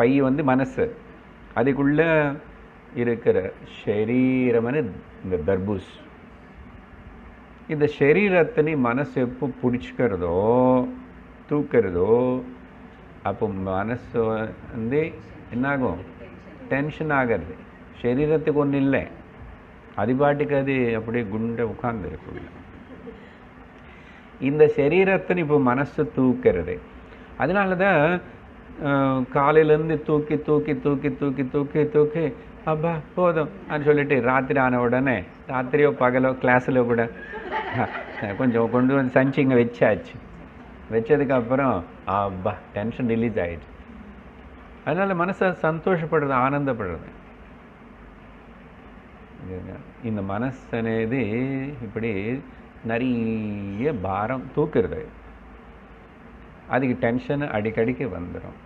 By வந்து மனசு, அதுக்குள்ளே இருக்கிற ஷரீரம்னு இந்த தர்பூஸ். இந்த ஷரீரத்தினை மனசு எப்போ பிடிச்சிக்கிறதோ தூக்கிறதோ அப்போ மனசு வந்து என்னாகும், டென்ஷன் ஆகிறது. சரீரத்துக்கு ஒன்றும் இல்லை, அது பாட்டுக்கு அது அப்படியே குண்டை உட்கார்ந்துருக்குள்ள. இந்த சரீரத்தினை இப்போ மனசு தூக்கிறது. அதனால தான் காலையிலேருந்து தூக்கி தூக்கி தூக்கி தூக்கி தூக்கி தூக்கி அப்பா போதும் அப்படின்னு சொல்லிட்டு ராத்திரி ஆன உடனே, ராத்திரியோ பகலோ கிளாஸில் கூட கொஞ்சம் கொண்டு வந்து சஞ்சிங்க வச்சாச்சு. வச்சதுக்கப்புறம் அப்பா டென்ஷன் ரிலீஸ் ஆகிடுச்சு. அதனால் மனசை சந்தோஷப்படுறது, ஆனந்தப்படுறது. இந்த மனசு అనేది இப்படி நிறைய பாரம் தூக்குறது. அதுக்கு டென்ஷன் அடிக்கடிக்கு வந்துடும்.